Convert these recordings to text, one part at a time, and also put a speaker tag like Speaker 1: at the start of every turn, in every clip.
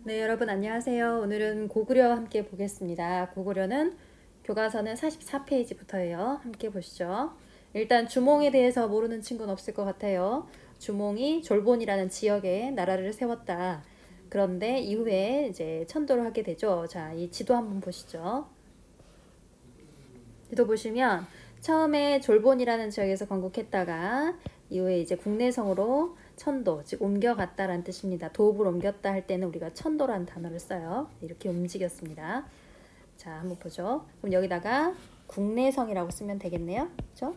Speaker 1: 네, 여러분 안녕하세요. 오늘은 고구려 함께 보겠습니다. 고구려는 교과서는 44페이지부터예요. 함께 보시죠. 일단 주몽에 대해서 모르는 친구는 없을 것 같아요. 주몽이 졸본이라는 지역에 나라를 세웠다. 그런데 이후에 이제 천도를 하게 되죠. 자, 이 지도 한번 보시죠. 지도 보시면 처음에 졸본이라는 지역에서 건국했다가 이후에 이제 국내성으로 천도, 즉 옮겨갔다라는 뜻입니다. 도읍을 옮겼다 할 때는 우리가 천도라는 단어를 써요. 이렇게 움직였습니다. 자, 한번 보죠. 그럼 여기다가 국내성이라고 쓰면 되겠네요. 그렇죠?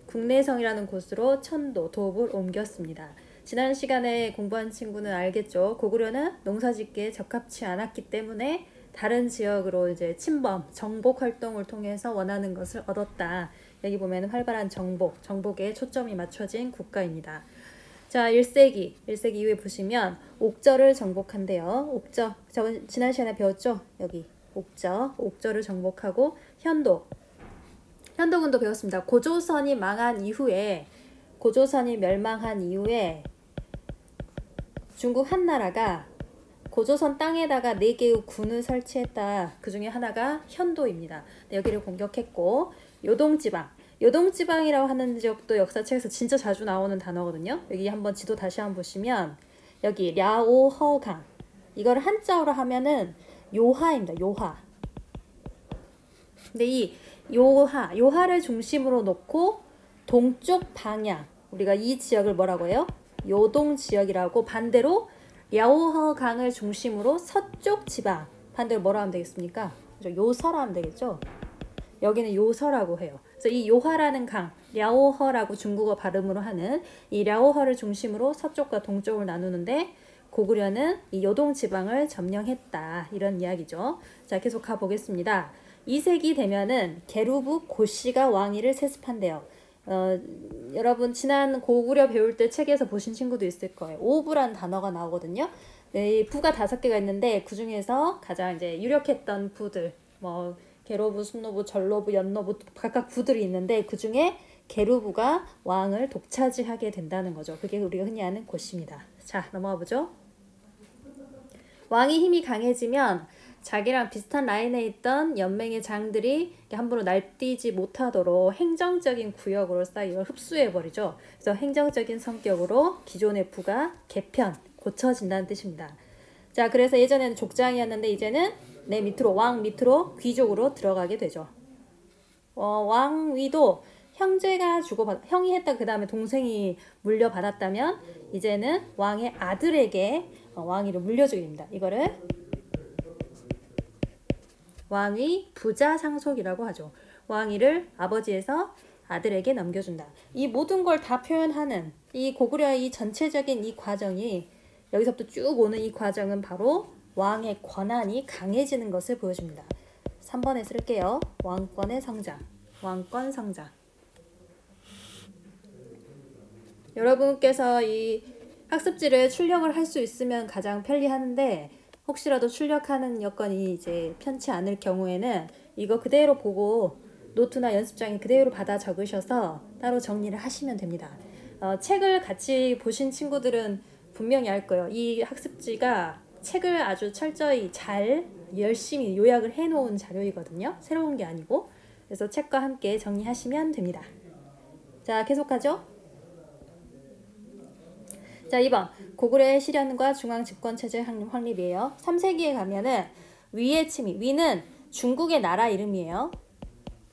Speaker 1: 국내성이라는 곳으로 천도, 도읍을 옮겼습니다. 지난 시간에 공부한 친구는 알겠죠? 고구려는 농사짓기에 적합치 않았기 때문에 다른 지역으로 이제 침범, 정복 활동을 통해서 원하는 것을 얻었다. 여기 보면 활발한 정복에 초점이 맞춰진 국가입니다. 자, 1세기 이후에 보시면 옥저를 정복한대요. 옥저, 지난 시간에 배웠죠? 여기 옥저를 정복하고 현도군도 배웠습니다. 고조선이 멸망한 이후에 중국 한나라가 고조선 땅에다가 4개의 군을 설치했다. 그 중에 하나가 현도입니다. 여기를 공격했고 요동지방이라고 하는 지역도 역사책에서 진짜 자주 나오는 단어거든요. 여기 한번 지도 다시 한번 보시면 여기 랴오허강, 이걸 한자어로 하면은 요하입니다. 요하. 근데 이 요하를 중심으로 놓고 동쪽 방향, 우리가 이 지역을 뭐라고 해요? 요동지역이라고, 반대로 랴오허강을 중심으로 서쪽 지방, 반대로 뭐라 하면 되겠습니까? 요서라 하면 되겠죠? 여기는 요서라고 해요. 그래서 이 요하라는 강, 랴오허라고 중국어 발음으로 하는 이 랴오허를 중심으로 서쪽과 동쪽을 나누는데 고구려는 이 요동 지방을 점령했다. 이런 이야기죠. 자, 계속 가보겠습니다. 2세기 되면은 게르부 고씨가 왕위를 세습한대요. 여러분 지난 고구려 배울 때 책에서 보신 친구도 있을 거예요. 오부란 단어가 나오거든요. 네, 부가 5개가 있는데 그 중에서 가장 이제 유력했던 부들, 뭐 게로부, 순노부, 전로부, 연노부 각각 부들이 있는데 그 중에 게르부가 왕을 독차지하게 된다는 거죠. 그게 우리가 흔히 아는 고씨입니다. 자, 넘어가 보죠. 왕이 힘이 강해지면 자기랑 비슷한 라인에 있던 연맹의 장들이 함부로 날뛰지 못하도록 행정적인 구역으로서 이걸 흡수해버리죠. 그래서 행정적인 성격으로 기존의 부가 고쳐진다는 뜻입니다. 자, 그래서 예전에는 족장이었는데 이제는 왕 밑으로 귀족으로 들어가게 되죠. 왕위도 형제가 형이 했다 그 다음에 동생이 물려받았다면 이제는 왕의 아들에게 왕위를 물려주게 됩니다. 이거를 왕위 부자상속이라고 하죠. 왕위를 아버지에서 아들에게 넘겨준다. 이 모든 걸 다 표현하는 이 고구려의 이 전체적인 이 과정이, 여기서부터 쭉 오는 이 과정은 바로 왕의 권한이 강해지는 것을 보여줍니다. 3번에 쓸게요. 왕권의 성장. 왕권 성장. 여러분께서 이 학습지를 출력을 할 수 있으면 가장 편리하는데 혹시라도 출력하는 여건이 이제 편치 않을 경우에는 이거 그대로 보고 노트나 연습장에 그대로 받아 적으셔서 따로 정리를 하시면 됩니다. 책을 같이 보신 친구들은 분명히 알 거예요. 이 학습지가 책을 아주 철저히 열심히 요약을 해놓은 자료이거든요. 새로운 게 아니고. 그래서 책과 함께 정리하시면 됩니다. 자, 계속하죠. 자, 2번 고구려의 실현과 중앙집권체제 확립이에요. 3세기에 가면은 위는 중국의 나라 이름이에요.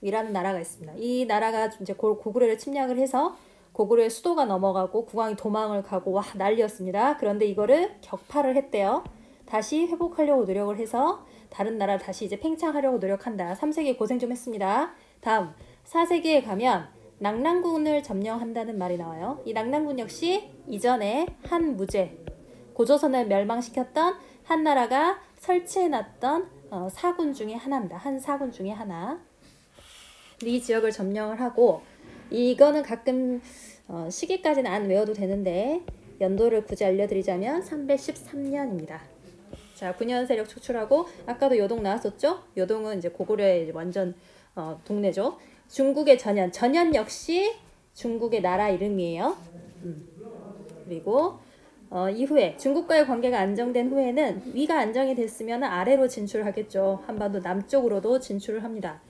Speaker 1: 위라는 나라가 있습니다. 이 나라가 이제 고구려를 침략을 해서 고구려의 수도가 넘어가고 국왕이 도망을 가고 와 난리였습니다. 그런데 이거를 격파를 했대요. 다시 회복하려고 노력을 해서 다른 나라 다시 이제 팽창하려고 노력한다. 3세기 고생 좀 했습니다. 다음 4세기에 가면 낙랑군을 점령한다는 말이 나와요. 이 낙랑군 역시 이전에 고조선을 멸망시켰던 한나라가 설치해놨던 사군 중에 하나입니다. 한 사군 중에 하나. 이 지역을 점령을 하고, 이거는 가끔 시기까지는 안 외워도 되는데 연도를 굳이 알려드리자면 313년입니다. 자, 9년 세력 축출하고, 아까도 요동 나왔었죠? 요동은 이제 고구려의 완전 동네죠. 중국의 전현 역시 중국의 나라 이름이에요. 그리고 이후에 중국과의 관계가 안정된 후에는 위가 안정이 됐으면 아래로 진출하겠죠. 한반도 남쪽으로도 진출을 합니다.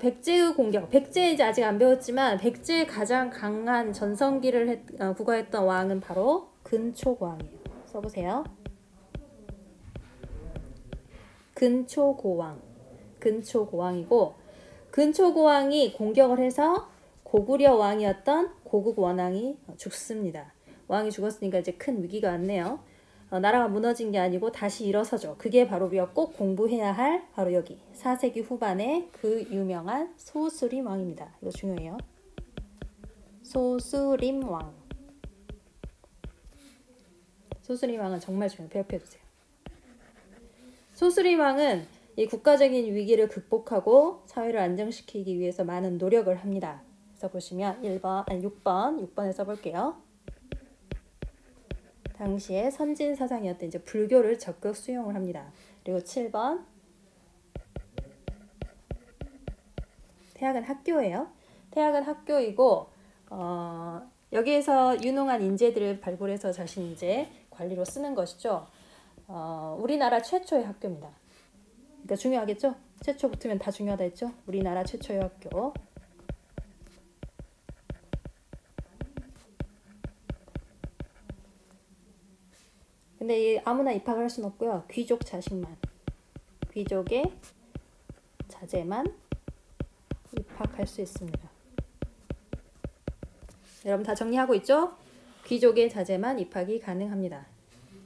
Speaker 1: 백제의 공격. 백제 이제 아직 안 배웠지만 백제의 가장 강한 전성기를 구가했던 왕은 바로 근초고왕이에요. 써보세요. 근초고왕. 근초고왕이고 근초고왕이 공격을 해서 고구려 왕이었던 고국원왕이 죽습니다. 왕이 죽었으니까 이제 큰 위기가 왔네요. 나라가 무너진 게 아니고 다시 일어서죠. 그게 바로 우리가 꼭 공부해야 할 바로 여기 4세기 후반에 그 유명한 소수림 왕입니다. 이거 중요해요. 소수림 왕. 소수림 왕은 정말 중요해요. 배워주세요. 소수림 왕은 이 국가적인 위기를 극복하고 사회를 안정시키기 위해서 많은 노력을 합니다. 그래서 보시면 6번에 써볼게요. 당시에 선진 사상이었던 이제 불교를 적극 수용을 합니다. 그리고 7번 태학은 학교예요. 태학은 학교이고 여기에서 유능한 인재들을 발굴해서 자신 이제 관리로 쓰는 것이죠. 우리나라 최초의 학교입니다. 그러니까 중요하겠죠? 최초 붙으면 다 중요하다 했죠? 우리나라 최초의 학교. 근데 아무나 입학을 할 수는 없고요. 귀족 자식만. 귀족의 자제만 입학할 수 있습니다. 여러분 다 정리하고 있죠? 귀족의 자제만 입학이 가능합니다.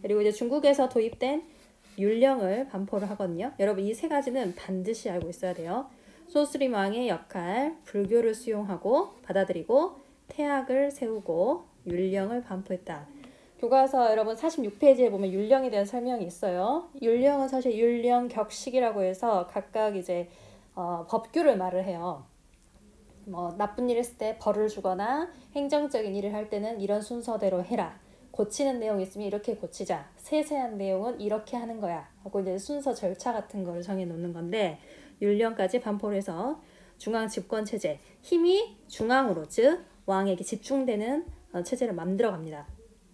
Speaker 1: 그리고 이제 중국에서 도입된 율령을 반포를 하거든요. 여러분 이 세 가지는 반드시 알고 있어야 돼요. 소수림 왕의 역할, 불교를 수용하고 받아들이고 태학을 세우고 율령을 반포했다. 교과서 여러분 46페이지에 보면 율령에 대한 설명이 있어요. 율령은 사실 율령 격식이라고 해서 각각 이제 법규를 말을 해요. 나쁜 일 했을 때 벌을 주거나 행정적인 일을 할 때는 이런 순서대로 해라. 고치는 내용이 있으면 이렇게 고치자. 세세한 내용은 이렇게 하는 거야. 하고 이제 순서 절차 같은 거를 정해 놓는 건데 율령까지 반포를 해서 중앙 집권 체제, 힘이 중앙으로 즉 왕에게 집중되는 체제를 만들어 갑니다.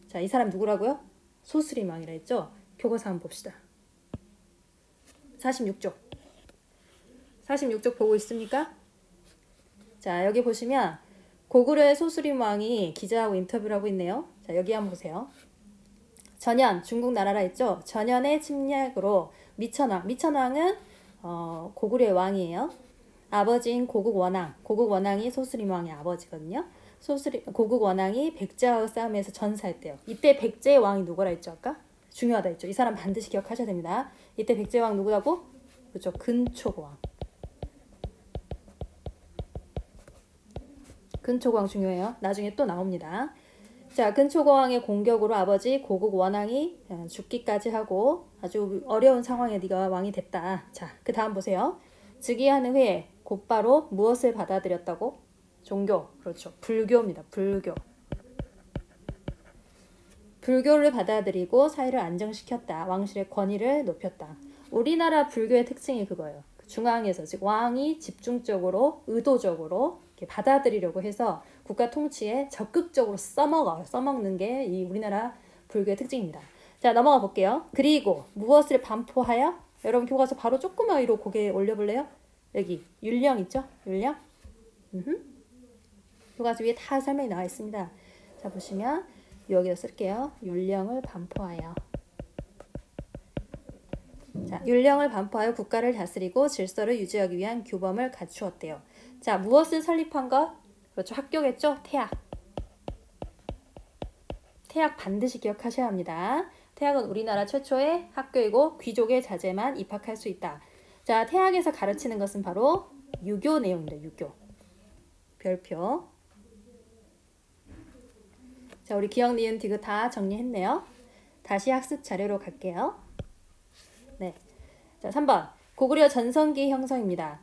Speaker 1: 자, 이 사람 누구라고요? 소수림 왕이라 했죠? 교과서 한번 봅시다. 46쪽. 46쪽 보고 있습니까? 자, 여기 보시면 고구려의 소수림 왕이 기자하고 인터뷰를 하고 있네요. 자, 여기 한번 보세요. 전현, 중국 나라라 했죠? 전현의 침략으로 미천왕은 고구려의 왕이에요. 아버지인 고국원왕, 고국원왕이 소수림 왕의 아버지거든요. 고국원왕이 백제와의 싸움에서 전사했대요. 이때 백제의 왕이 누구라 했죠? 아까? 중요하다 했죠? 이 사람 반드시 기억하셔야 됩니다. 이때 백제의 왕 누구라고? 그렇죠. 근초고왕. 근초고왕 중요해요. 나중에 또 나옵니다. 자, 근초고왕의 공격으로 아버지 고국원왕이 죽기까지 하고 아주 어려운 상황에 네가 왕이 됐다. 자, 그 다음 보세요. 즉위하는 후에 곧바로 무엇을 받아들였다고? 종교, 그렇죠. 불교입니다. 불교. 불교를 받아들이고 사회를 안정시켰다. 왕실의 권위를 높였다. 우리나라 불교의 특징이 그거예요. 중앙에서 즉 왕이 집중적으로 의도적으로 이렇게 받아들이려고 해서 국가 통치에 적극적으로 써먹는 게 이 우리나라 불교의 특징입니다. 자, 넘어가 볼게요. 그리고 무엇을 반포하여? 여러분 교과서 바로 조그만 위로 고개 올려볼래요? 여기 율령 있죠? 율령? 교과서 위에 다 설명이 나와 있습니다. 자, 보시면 여기다 쓸게요. 율령을 반포하여. 자, 율령을 반포하여 국가를 다스리고 질서를 유지하기 위한 규범을 갖추었대요. 자, 무엇을 설립한 것? 그렇죠. 학교겠죠? 태학. 태학 반드시 기억하셔야 합니다. 태학은 우리나라 최초의 학교이고 귀족의 자제만 입학할 수 있다. 자, 태학에서 가르치는 것은 바로 유교 내용입니다. 유교. 별표. 자, 우리 기억, 니은, 디귿 다 정리했네요. 다시 학습 자료로 갈게요. 네. 자, 3번. 고구려 전성기 형성입니다.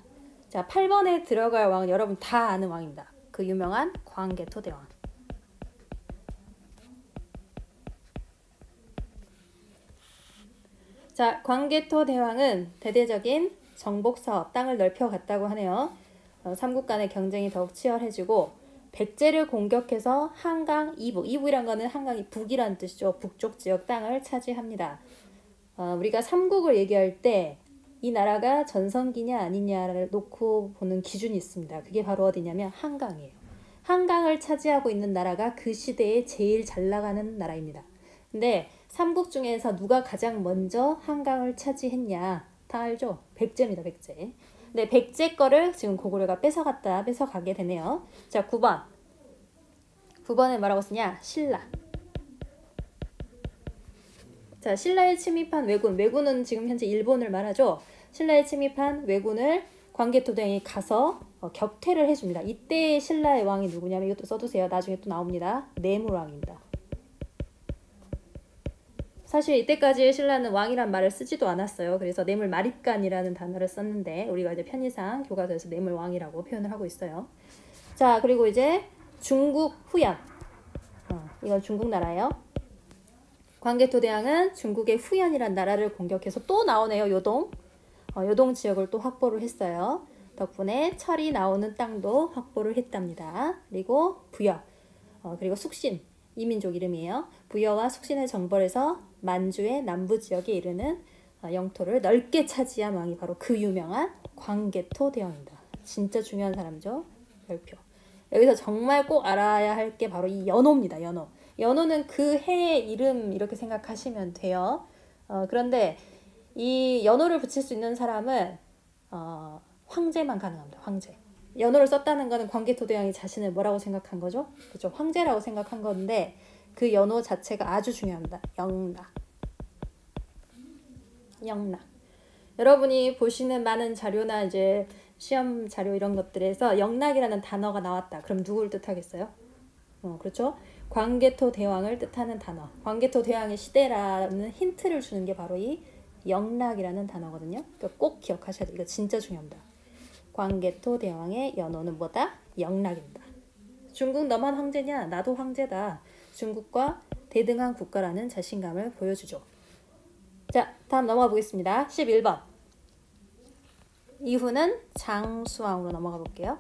Speaker 1: 자, 8번에 들어갈 왕은 여러분 다 아는 왕입니다. 그 유명한 광개토대왕. 자, 광개토대왕은 대대적인 정복사업, 땅을 넓혀갔다고 하네요. 삼국 간의 경쟁이 더욱 치열해지고 백제를 공격해서 한강 이북이란 거는 한강이 북이란 뜻이죠. 북쪽 지역 땅을 차지합니다. 우리가 삼국을 얘기할 때 이 나라가 전성기냐 아니냐를 놓고 보는 기준이 있습니다. 그게 바로 어디냐면 한강이에요. 한강을 차지하고 있는 나라가 그 시대에 제일 잘 나가는 나라입니다. 근데 삼국 중에서 누가 가장 먼저 한강을 차지했냐? 다 알죠? 백제입니다. 백제. 근데 백제 거를 지금 고구려가 뺏어가게 되네요. 자, 9번. 9번에 뭐라고 쓰냐? 신라. 자, 신라에 침입한 왜군은 지금 현재 일본을 말하죠. 신라에 침입한 왜군을 광개토대왕이 가서 격퇴를 해줍니다. 이때 신라의 왕이 누구냐면 이것도 써두세요. 나중에 또 나옵니다. 내물왕입니다. 사실 이때까지 신라는 왕이란 말을 쓰지도 않았어요. 그래서 내물마립간이라는 단어를 썼는데 우리가 이제 편의상 교과서에서 내물왕이라고 표현을 하고 있어요. 자, 그리고 이제 중국 후연. 이건 중국 나라예요. 광개토대왕은 중국의 후연이란 나라를 공격해서 또 나오네요. 요동 지역을 또 확보를 했어요. 덕분에 철이 나오는 땅도 확보를 했답니다. 그리고 부여, 그리고 숙신, 이 민족 이름이에요. 부여와 숙신을 정벌해서 만주의 남부 지역에 이르는 영토를 넓게 차지한 왕이 바로 그 유명한 광개토 대왕입니다. 진짜 중요한 사람이죠. 별표. 여기서 정말 꼭 알아야 할 게 바로 이 연호입니다. 연호는 그 해의 이름 이렇게 생각하시면 돼요. 그런데 이 연호를 붙일 수 있는 사람은 황제만 가능합니다. 황제. 연호를 썼다는 것은 광개토대왕이 자신을 뭐라고 생각한 거죠? 그렇죠. 황제라고 생각한 건데 그 연호 자체가 아주 중요합니다. 영락. 여러분이 보시는 많은 자료나 이제 시험 자료 이런 것들에서 영락이라는 단어가 나왔다. 그럼 누구를 뜻하겠어요? 그렇죠. 광개토 대왕을 뜻하는 단어. 광개토 대왕의 시대라는 힌트를 주는 게 바로 이 영락이라는 단어거든요. 그러니까 꼭 기억하셔야 돼요. 이거 진짜 중요합니다. 광개토 대왕의 연호는 뭐다? 영락입니다. 중국 너만 황제냐? 나도 황제다. 중국과 대등한 국가라는 자신감을 보여주죠. 자, 다음 넘어가 보겠습니다. 11번. 이후는 장수왕으로 넘어가 볼게요.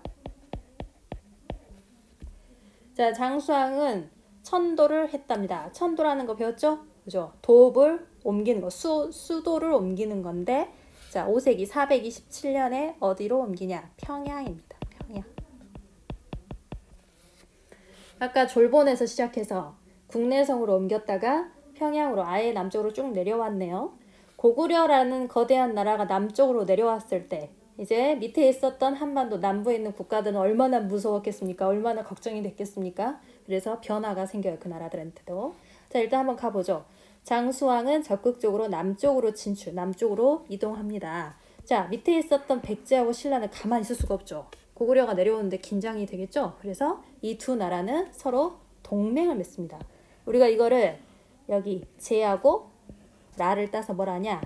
Speaker 1: 자, 장수왕은 천도를 했답니다. 천도라는 거 배웠죠? 그죠? 도읍을 옮기는 거, 수도를 옮기는 건데, 자, 5세기 427년에 어디로 옮기냐? 평양입니다. 평양. 아까 졸본에서 시작해서 국내성으로 옮겼다가 평양으로 아예 남쪽으로 쭉 내려왔네요. 고구려라는 거대한 나라가 남쪽으로 내려왔을 때 이제 밑에 있었던 한반도 남부에 있는 국가들은 얼마나 무서웠겠습니까? 얼마나 걱정이 됐겠습니까? 그래서 변화가 생겨요. 그 나라들한테도. 자, 일단 한번 가보죠. 장수왕은 적극적으로 남쪽으로 남쪽으로 이동합니다. 자, 밑에 있었던 백제하고 신라는 가만히 있을 수가 없죠. 고구려가 내려오는데 긴장이 되겠죠. 그래서 이 두 나라는 서로 동맹을 맺습니다. 우리가 이거를 여기 제하고 라를 따서 뭐라 하냐?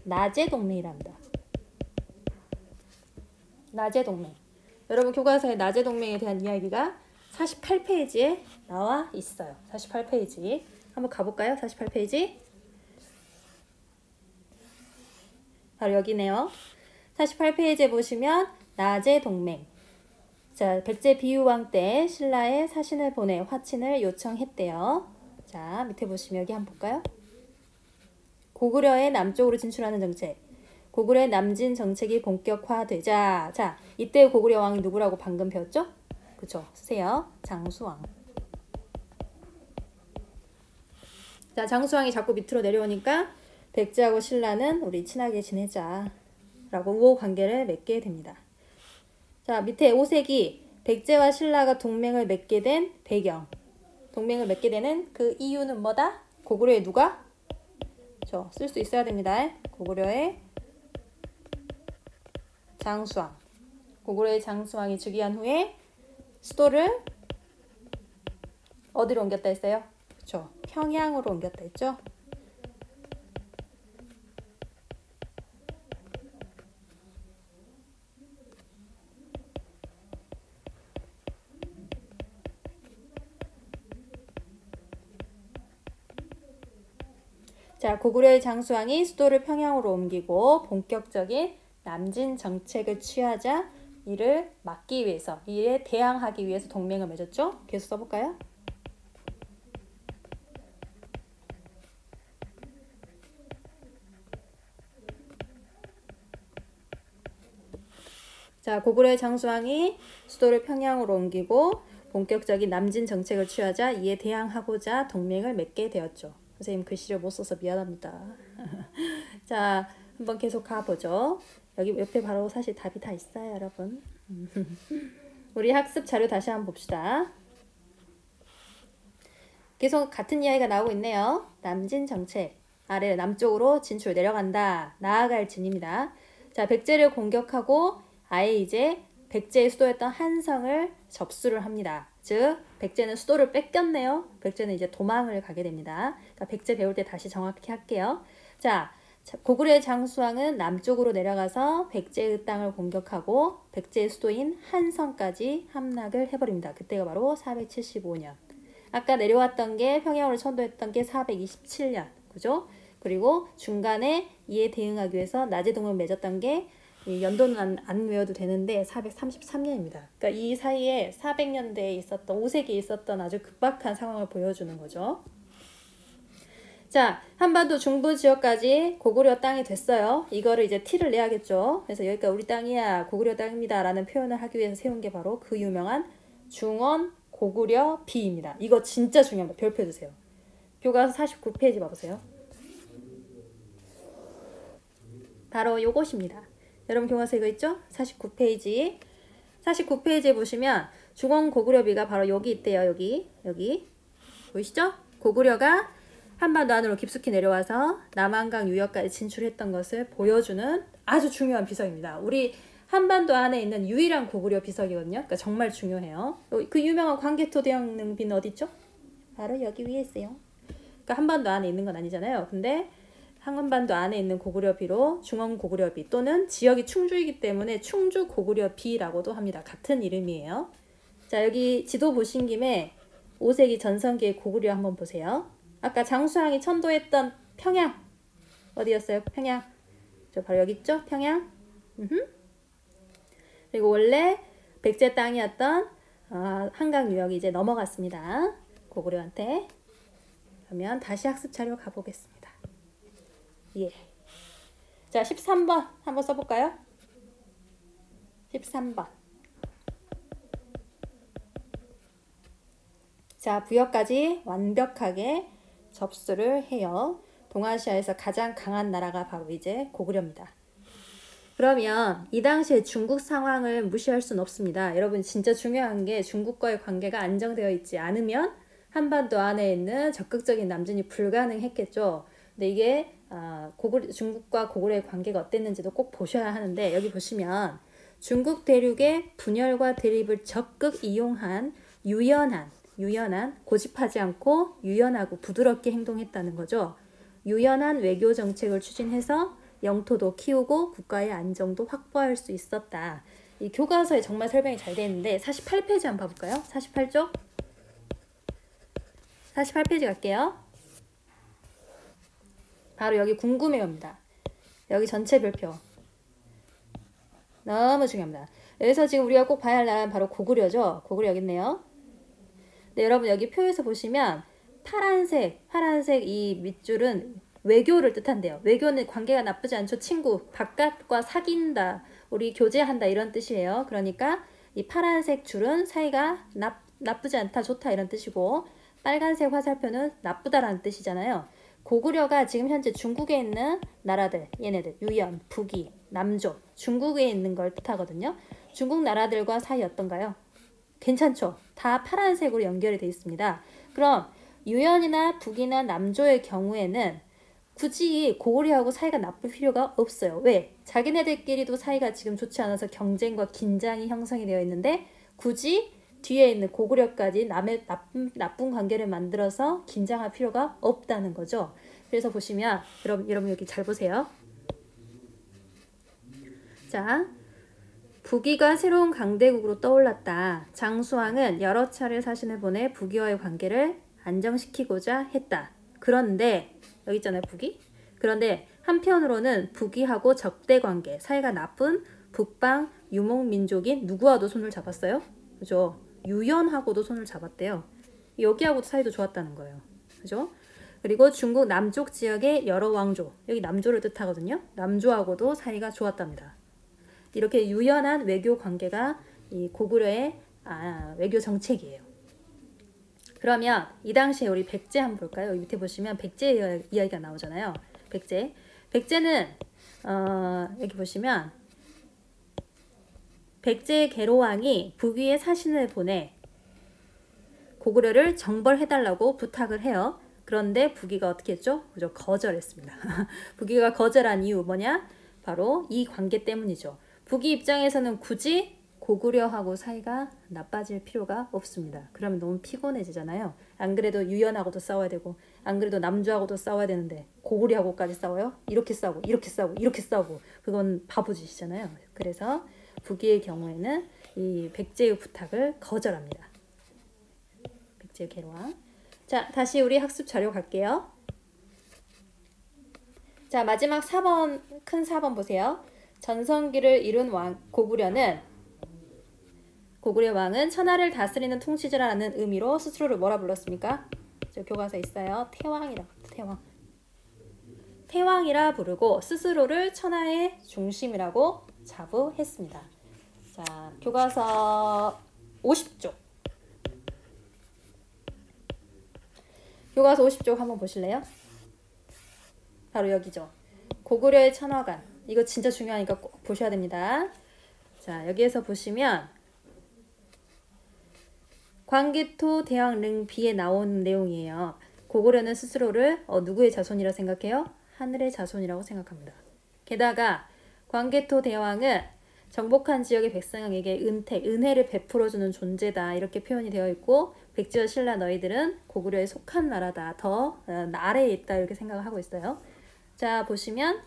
Speaker 1: 나제동맹이랍니다. 나제동맹. 여러분 교과서에 나제동맹에 대한 이야기가 48페이지에 나와 있어요. 48페이지. 한번 가볼까요? 48페이지. 바로 여기네요. 48페이지에 보시면 나제동맹. 자, 백제 비유왕 때 신라에 사신을 보내 화친을 요청했대요. 자, 밑에 보시면 여기 한번 볼까요? 고구려의 남쪽으로 진출하는 정책. 고구려의 남진 정책이 본격화되자. 자, 이때 고구려 왕이 누구라고 방금 배웠죠? 그쵸? 쓰세요. 장수왕. 자, 장수왕이 자꾸 밑으로 내려오니까 백제하고 신라는 우리 친하게 지내자 라고 우호 관계를 맺게 됩니다. 자, 밑에 5세기 백제와 신라가 동맹을 맺게 된 배경. 동맹을 맺게 되는 그 이유는 뭐다? 고구려의 누가? 쓸 수 있어야 됩니다. 고구려의 장수왕. 고구려의 장수왕이 즉위한 후에 수도를 어디로 옮겼다 했어요? 그렇죠. 평양으로 옮겼다 했죠. 자, 고구려의 장수왕이 수도를 평양으로 옮기고 본격적인 남진 정책을 취하자 이를 막기 위해서, 이에 대항하기 위해서 동맹을 맺었죠. 계속 써볼까요? 자, 고구려의 장수왕이 수도를 평양으로 옮기고 본격적인 남진 정책을 취하자 이에 대항하고자 동맹을 맺게 되었죠. 선생님 글씨를 못 써서 미안합니다. 자, 한번 계속 가보죠. 여기 옆에 바로 사실 답이 다 있어요, 여러분. 우리 학습 자료 다시 한번 봅시다. 계속 같은 이야기가 나오고 있네요. 남진 정책. 아래 남쪽으로 진출 내려간다. 나아갈 진입니다. 자, 백제를 공격하고 아예 이제 백제의 수도였던 한성을 접수를 합니다. 즉 백제는 수도를 뺏겼네요. 백제는 이제 도망을 가게 됩니다. 그러니까 백제 배울 때 다시 정확히 할게요. 자, 고구려의 장수왕은 남쪽으로 내려가서 백제의 땅을 공격하고 백제의 수도인 한성까지 함락을 해버립니다. 그때가 바로 475년. 아까 내려왔던 게 평양으로 천도했던 게 427년. 그죠? 그리고 중간에 이에 대응하기 위해서 나제동을 맺었던 게 연도는 안 외워도 되는데 433년입니다. 그러니까 이 사이에 400년대에 있었던 5세기에 있었던 아주 급박한 상황을 보여주는 거죠. 자, 한반도 중부 지역까지 고구려 땅이 됐어요. 이거를 이제 티를 내야겠죠. 그래서 여기가 우리 땅이야, 고구려 땅입니다 라는 표현을 하기 위해서 세운 게 바로 그 유명한 중원 고구려 비입니다. 이거 진짜 중요합니다. 별표 주세요. 교과서 49페이지 봐보세요. 바로 요것입니다. 여러분 교과서 이거 있죠? 49페이지. 49페이지에 보시면 중원 고구려비가 바로 여기 있대요. 여기. 보이시죠? 고구려가 한반도 안으로 깊숙이 내려와서 남한강 유역까지 진출했던 것을 보여주는 아주 중요한 비석입니다. 우리 한반도 안에 있는 유일한 고구려 비석이거든요. 그러니까 정말 중요해요. 그 유명한 광개토대왕릉비는 어디 있죠? 바로 여기 위에 있어요. 그러니까 한반도 안에 있는 건 아니잖아요. 근데 한반도 안에 있는 고구려비로 중원 고구려비 또는 지역이 충주이기 때문에 충주 고구려비라고도 합니다. 같은 이름이에요. 자, 여기 지도 보신 김에 5세기 전성기의 고구려 한번 보세요. 아까 장수왕이 천도했던 평양 어디였어요? 평양. 저 바로 여기 있죠? 평양. 그리고 원래 백제 땅이었던 한강 유역이 이제 넘어갔습니다. 고구려한테. 그러면 다시 학습 자료 가보겠습니다. 예. 자, 13번 한번 써볼까요? 13번. 자, 부여까지 완벽하게 접수를 해요. 동아시아에서 가장 강한 나라가 바로 이제 고구려입니다. 그러면 이 당시에 중국 상황을 무시할 수는 없습니다. 여러분 진짜 중요한 게 중국과의 관계가 안정되어 있지 않으면 한반도 안에 있는 적극적인 남진이 불가능했겠죠. 근데 이게 중국과 고구려의 관계가 어땠는지도 꼭 보셔야 하는데 여기 보시면 중국 대륙의 분열과 대립을 적극 이용한 유연한 고집하지 않고 유연하고 부드럽게 행동했다는 거죠. 유연한 외교 정책을 추진해서 영토도 키우고 국가의 안정도 확보할 수 있었다. 이 교과서에 정말 설명이 잘 되어 있는데 48페이지 한번 봐볼까요? 48쪽 48페이지 갈게요. 바로 여기 궁금해요입니다. 여기 전체 별표 너무 중요합니다. 여기서 지금 우리가 꼭 봐야 할 나라는 바로 고구려죠. 고구려 여기 있네요. 네, 여러분 여기 표에서 보시면 파란색 이 밑줄은 외교를 뜻한대요. 외교는 관계가 나쁘지 않죠. 친구, 바깥과 사귄다, 우리 교제한다 이런 뜻이에요. 그러니까 이 파란색 줄은 사이가 나쁘지 않다, 좋다 이런 뜻이고 빨간색 화살표는 나쁘다라는 뜻이잖아요. 고구려가 지금 현재 중국에 있는 나라들, 얘네들 유연, 북이, 남조, 중국에 있는 걸 뜻하거든요. 중국 나라들과 사이 어떤가요? 괜찮죠? 다 파란색으로 연결이 되어 있습니다. 그럼 유연이나 북이나 남조의 경우에는 굳이 고구려하고 사이가 나쁠 필요가 없어요. 왜? 자기네들끼리도 사이가 지금 좋지 않아서 경쟁과 긴장이 형성이 되어 있는데 굳이 뒤에 있는 고구려까지 남의 나쁜 관계를 만들어서 긴장할 필요가 없다는 거죠. 그래서 보시면 여러분 여기 잘 보세요. 자, 북이가 새로운 강대국으로 떠올랐다. 장수왕은 여러 차례 사신을 보내 북이와의 관계를 안정시키고자 했다. 그런데 여기 있잖아요, 북이. 그런데 한편으로는 북이하고 적대 관계, 사이가 나쁜 북방 유목민족인 누구와도 손을 잡았어요? 그죠? 유연하고도 손을 잡았대요. 여기하고도 사이도 좋았다는 거예요. 그죠? 그리고 중국 남쪽 지역의 여러 왕조, 여기 남조를 뜻하거든요. 남조하고도 사이가 좋았답니다. 이렇게 유연한 외교 관계가 이 고구려의 외교 정책이에요. 그러면 이 당시에 우리 백제 한번 볼까요? 여기 밑에 보시면 백제 이야기가 나오잖아요. 백제는 여기 보시면 백제 계로왕이 북위에 사신을 보내 고구려를 정벌해달라고 부탁을 해요. 그런데 북위가 어떻게 했죠? 그죠? 거절했습니다. 북위가 거절한 이유 뭐냐? 바로 이 관계 때문이죠. 북위 입장에서는 굳이 고구려하고 사이가 나빠질 필요가 없습니다. 그러면 너무 피곤해지잖아요. 안 그래도 유연하고도 싸워야 되고 안 그래도 남조하고도 싸워야 되는데 고구려하고까지 싸워요? 이렇게 싸우고 이렇게 싸우고 이렇게 싸우고 그건 바보짓이잖아요. 그래서 북위의 경우에는 이 백제의 부탁을 거절합니다. 백제 계로왕. 자, 다시 우리 학습 자료 갈게요. 자, 마지막 4번, 큰 4번 보세요. 전성기를 이룬 고구려 왕은 천하를 다스리는 통치자라는 의미로 스스로를 뭐라 불렀습니까? 저 교과서에 있어요. 태왕이라 부르고 스스로를 천하의 중심이라고 자부했습니다. 자, 교과서 50쪽. 교과서 50쪽 한번 보실래요? 바로 여기죠. 고구려의 천화관. 이거 진짜 중요하니까 꼭 보셔야 됩니다. 자, 여기에서 보시면 광개토 대왕 릉비에 나온 내용이에요. 고구려는 스스로를 누구의 자손이라 생각해요? 하늘의 자손이라고 생각합니다. 게다가 광개토 대왕은 정복한 지역의 백성에게 은혜를 베풀어주는 존재다 이렇게 표현이 되어 있고 백제와 신라 너희들은 고구려에 속한 나라다 더 아래에 있다 이렇게 생각을 하고 있어요. 자 보시면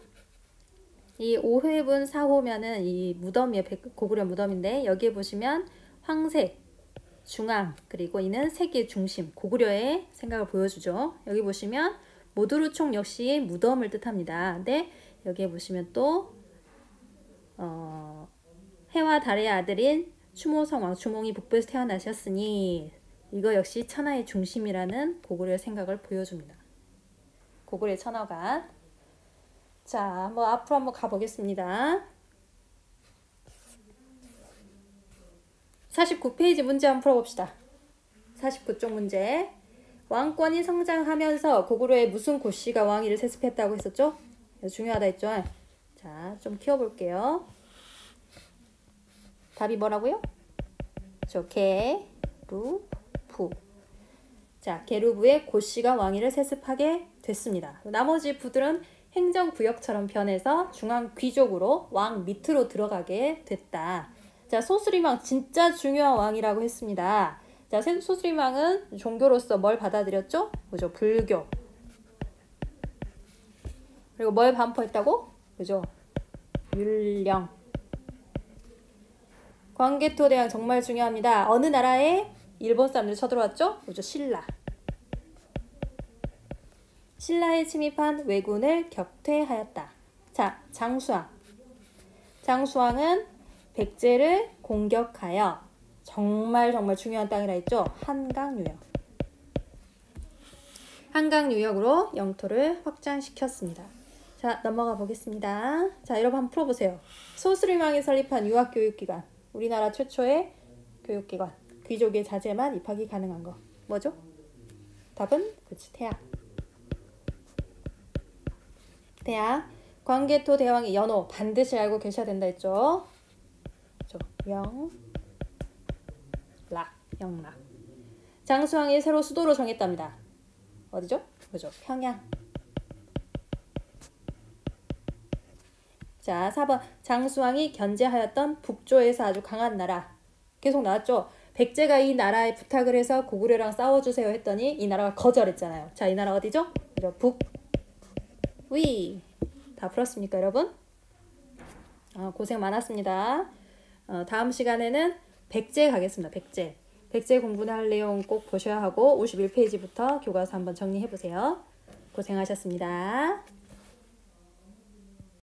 Speaker 1: 이 5회분 4호면은 이 무덤이에요. 고구려 무덤인데 여기에 보시면 황색, 중앙 그리고 이는 세계의 중심 고구려의 생각을 보여주죠. 여기 보시면 모두루총 역시 무덤을 뜻합니다. 근데 여기에 보시면 또 해와 달의 아들인 추모성 왕 추몽이 북부에서 태어나셨으니 이거 역시 천하의 중심이라는 고구려의 생각을 보여줍니다. 고구려의 천하관. 자, 앞으로 한번 가보겠습니다. 49페이지 문제 한번 풀어봅시다. 49쪽 문제. 왕권이 성장하면서 고구려의 무슨 고씨가 왕위를 세습했다고 했었죠? 중요하다 했죠? 자, 좀 키워볼게요. 답이 뭐라고요? 게루부. 자, 게루부의 고씨가 왕위를 세습하게 됐습니다. 나머지 부들은 행정구역처럼 변해서 중앙 귀족으로 왕 밑으로 들어가게 됐다. 자, 소수림왕 진짜 중요한 왕이라고 했습니다. 자, 소수림왕은 종교로서 뭘 받아들였죠? 그죠? 불교. 그리고 뭘 반포했다고? 그죠? 율령. 광개토 대왕 정말 중요합니다. 어느 나라에 일본 사람들이 쳐들어왔죠? 그죠? 신라. 신라에 침입한 왜군을 격퇴하였다. 자, 장수왕. 장수왕은 백제를 공격하여 정말 중요한 땅이라 했죠? 한강유역. 한강유역으로 영토를 확장시켰습니다. 자, 넘어가 보겠습니다. 자, 여러분 한번 풀어보세요. 소수림왕이 설립한 유학교육기관. 우리나라 최초의 교육기관. 귀족의 자제만 입학이 가능한 거. 뭐죠? 답은 그치, 태학. 광개토 대왕의 연호 반드시 알고 계셔야 된다 했죠? 영락. 장수왕이 새로 수도로 정했답니다. 어디죠? 그죠? 평양. 자, 4번. 장수왕이 견제하였던 북조에서 아주 강한 나라. 계속 나왔죠? 백제가 이 나라에 부탁을 해서 고구려랑 싸워주세요 했더니 이 나라가 거절했잖아요. 자, 이 나라 어디죠? 그죠? 북위. 다 풀었습니까, 여러분? 고생 많았습니다. 다음 시간에는 백제 가겠습니다. 백제 공부나 할 내용 꼭 보셔야 하고 51페이지부터 교과서 한번 정리해 보세요. 고생하셨습니다.